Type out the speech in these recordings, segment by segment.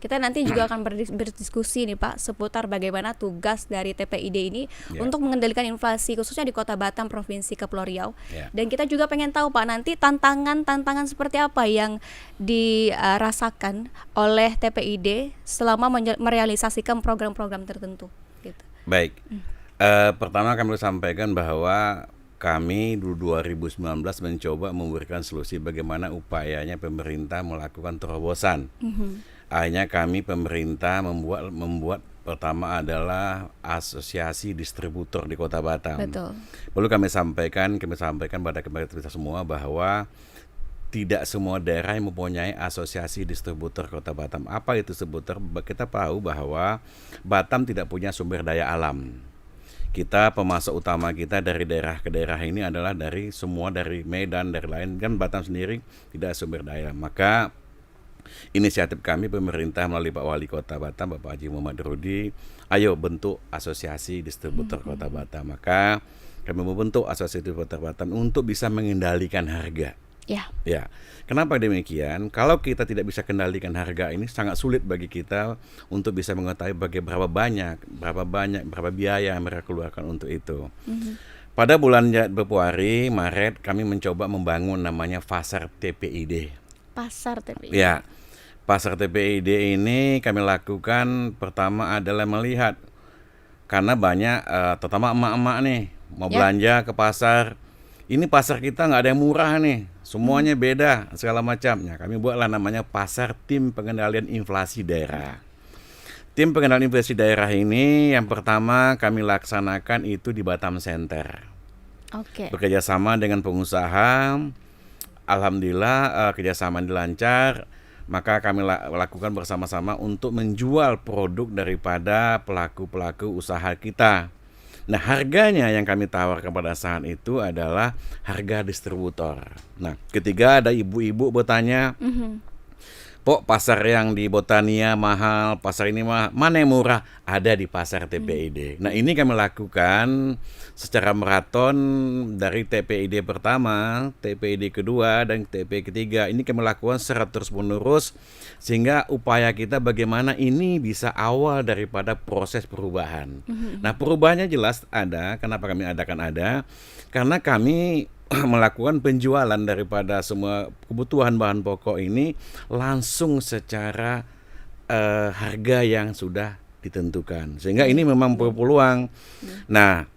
kita nanti juga akan berdiskusi nih Pak seputar bagaimana tugas dari TPID ini untuk mengendalikan inflasi khususnya di Kota Batam, Provinsi Kepulauan Riau. Dan kita juga pengen tahu Pak nanti tantangan seperti apa yang dirasakan oleh TPID selama merealisasikan program-program tertentu. Gitu. Baik, pertama kami sampaikan bahwa kami 2019 mencoba memberikan solusi bagaimana upayanya pemerintah melakukan terobosan. Akhirnya kami pemerintah membuat pertama adalah asosiasi distributor di Kota Batam. Betul. Perlu kami sampaikan pada kita semua bahwa tidak semua daerah yang mempunyai asosiasi distributor Kota Batam. Apa itu distributor? Kita tahu bahwa Batam tidak punya sumber daya alam. Kita pemasok utama kita dari daerah ke daerah ini adalah dari Medan, dari lain, kan Batam sendiri tidak sumber daya. Maka inisiatif kami pemerintah melalui Pak Wali Kota Batam, Bapak Haji Muhammad Rudi, ayo bentuk asosiasi distributor Kota Batam. Maka kami membentuk asosiasi distributor Batam untuk bisa mengendalikan harga. Ya, kenapa demikian? Kalau kita tidak bisa kendalikan harga ini, sangat sulit bagi kita untuk bisa mengetahui berapa biaya yang mereka keluarkan untuk itu. Pada bulan Februari, Maret, kami mencoba membangun namanya pasar TPID. Pasar TPID. Ya, pasar TPID ini kami lakukan pertama adalah melihat karena banyak, terutama emak-emak nih mau belanja ke pasar. Ini pasar kita nggak ada yang murah nih, semuanya beda segala macamnya. Kami buatlah namanya pasar tim pengendalian inflasi daerah. Tim pengendalian inflasi daerah ini yang pertama kami laksanakan itu di Batam Center. Bekerja sama dengan pengusaha, alhamdulillah kerjasama dilancar. Maka kami lakukan bersama-sama untuk menjual produk daripada pelaku-pelaku usaha kita. Nah, harganya yang kami tawarkan pada saat itu adalah harga distributor. Nah, ketika ada ibu-ibu bertanya, Pok, pasar yang di Botania mahal, pasar ini mana yang murah? Ada di pasar TPID. Nah, ini kami lakukan secara maraton dari TPID pertama, TPID kedua, dan TPID ketiga. Ini kami lakukan secara terus-menerus sehingga upaya kita bagaimana ini bisa awal daripada proses perubahan. Nah, perubahannya jelas ada. Kenapa kami adakan ada? Karena kami melakukan penjualan daripada semua kebutuhan bahan pokok ini langsung secara harga yang sudah ditentukan, sehingga ini memang berpeluang. Nah,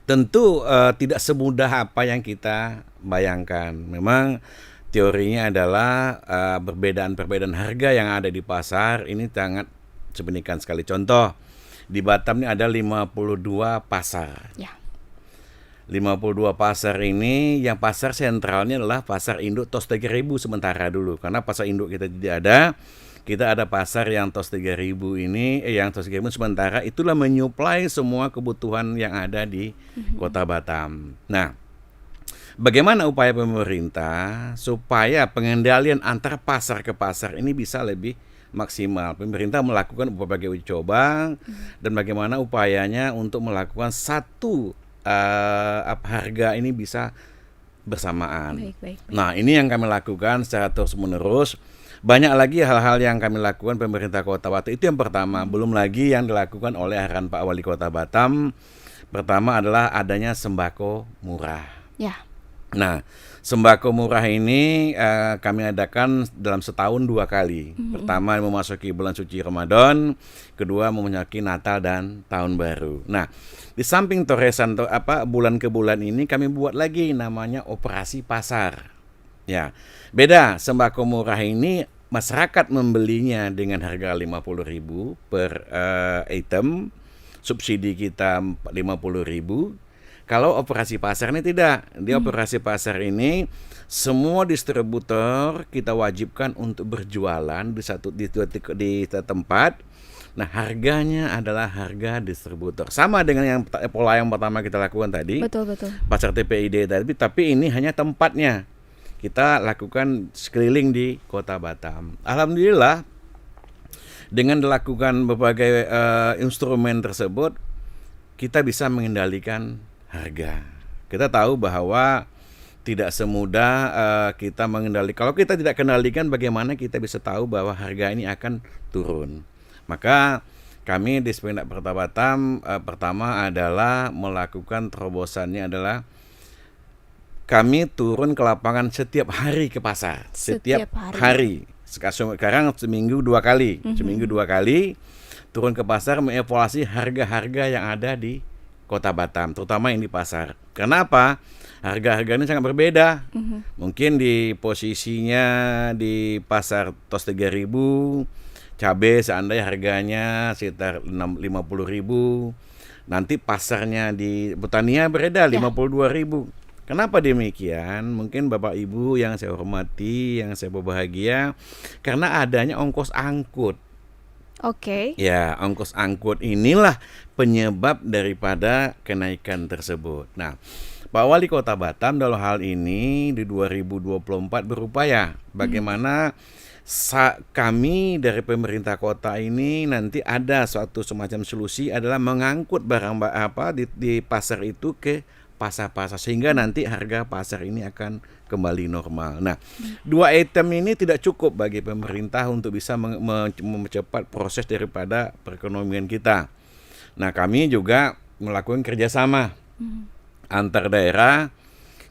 tentu tidak semudah apa yang kita bayangkan. Memang teorinya adalah perbedaan harga yang ada di pasar ini sangat signifikan sekali. Contoh, di Batam ini ada 52 pasar. 52 pasar ini, yang pasar sentralnya adalah pasar induk TOS 3000 sementara dulu. Karena pasar induk kita tidak ada, kita ada pasar yang TOS 3000 ini, yang TOS 3000 sementara itulah menyuplai semua kebutuhan yang ada di Kota Batam. Nah, bagaimana upaya pemerintah supaya pengendalian antara pasar ke pasar ini bisa lebih maksimal? Pemerintah melakukan berbagai uji coba dan bagaimana upayanya untuk melakukan satu harga ini bisa bersamaan. Baik. Nah, ini yang kami lakukan secara terus-menerus. Banyak lagi hal-hal yang kami lakukan pemerintah Kota Batam. Itu yang pertama. Belum lagi yang dilakukan oleh arahan Pak Wali Kota Batam. Pertama adalah adanya sembako murah. Nah, sembako murah ini kami adakan dalam setahun 2 kali. Pertama memasuki bulan suci Ramadan, kedua memasuki Natal dan Tahun Baru. Nah, di samping toresan bulan ke bulan ini kami buat lagi namanya operasi pasar. Ya, beda sembako murah ini masyarakat membelinya dengan harga 50.000 per item, subsidi kita 50.000. Kalau operasi pasar ini tidak. Di operasi pasar ini semua distributor kita wajibkan untuk berjualan di tempat. Nah, harganya adalah harga distributor. Sama dengan yang pola yang pertama kita lakukan tadi. Betul. Pasar TPID tadi, tapi ini hanya tempatnya. Kita lakukan sekeliling di Kota Batam. Alhamdulillah dengan dilakukan berbagai instrumen tersebut kita bisa mengendalikan harga. Kita tahu bahwa tidak semudah kita mengendalikan. Kalau kita tidak kendalikan, bagaimana kita bisa tahu bahwa harga ini akan turun? Maka kami di Sependak Kota Batam pertama adalah melakukan terobosannya adalah kami turun ke lapangan setiap hari ke pasar. Setiap hari. Sekarang seminggu 2 kali. Seminggu 2 kali turun ke pasar mengevaluasi harga-harga yang ada di Kota Batam, terutama yang di pasar. Kenapa? Harga-harga ini sangat berbeda. Mungkin di posisinya di pasar tos 3.000, cabai seandainya harganya sekitar 50.000. Nanti pasarnya di Botania beredar 52.000. Kenapa demikian? Mungkin Bapak Ibu yang saya hormati, yang saya berbahagia, karena adanya ongkos angkut. Oke. Ya, ongkos angkut inilah penyebab daripada kenaikan tersebut. Nah, Pak Wali Kota Batam dalam hal ini di 2024 berupaya bagaimana kami dari pemerintah kota ini nanti ada suatu semacam solusi adalah mengangkut barang di pasar itu ke pasar-pasar sehingga nanti harga pasar ini akan kembali normal. Nah, 2 item ini tidak cukup bagi pemerintah untuk bisa mempercepat proses daripada perekonomian kita. Nah, kami juga melakukan kerjasama antar daerah,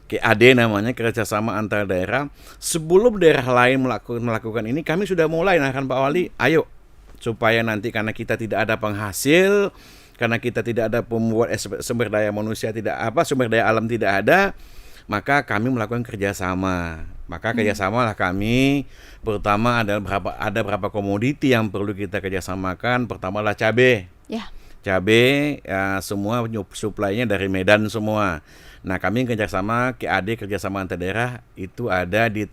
KAD namanya, kerjasama antar daerah. Sebelum daerah lain melakukan ini, kami sudah mulai kan Pak Wali, ayo supaya nanti karena kita tidak ada penghasil, karena kita tidak ada pembuat sumber daya manusia sumber daya alam tidak ada, maka kami melakukan kerjasama. Maka kerjasamalah kami. Pertama ada berapa komoditi yang perlu kita kerjasamakan. Pertama adalah cabai. Ya. Cabai semua suplainya dari Medan semua. Nah, kami kerjasama KAD kerjasama antar daerah itu ada di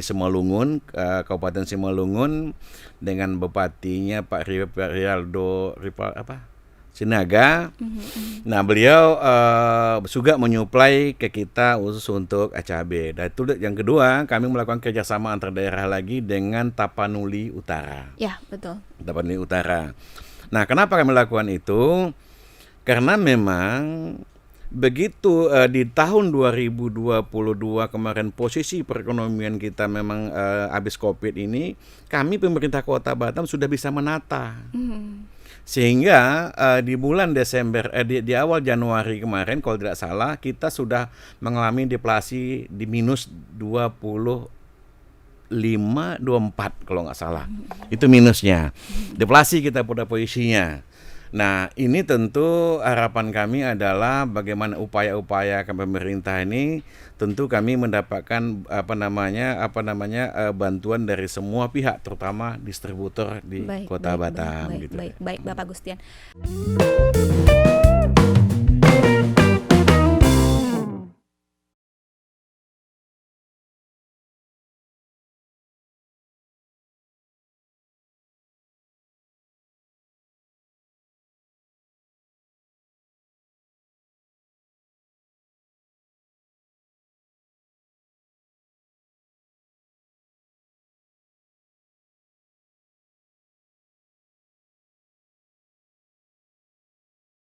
Simalungun, Kabupaten Simalungun dengan bupatinya Pak Rialdo Sinaga. Nah, beliau juga menyuplai ke kita khusus untuk cabai. Dan itu yang kedua, kami melakukan kerjasama antar daerah lagi dengan Tapanuli Utara. Ya, betul. Tapanuli Utara. Nah, kenapa kami lakukan itu? Karena memang begitu di tahun 2022 kemarin posisi perekonomian kita memang habis Covid ini, kami pemerintah Kota Batam sudah bisa menata. Sehingga di bulan Desember di awal Januari kemarin kalau tidak salah kita sudah mengalami deflasi di minus 25-24 kalau nggak salah. Itu minusnya. Deflasi kita pada posisinya. Nah, ini tentu harapan kami adalah bagaimana upaya-upaya pemerintah ini tentu kami mendapatkan bantuan dari semua pihak terutama distributor di Kota Batam baik, gitu. baik Bapak Gustian.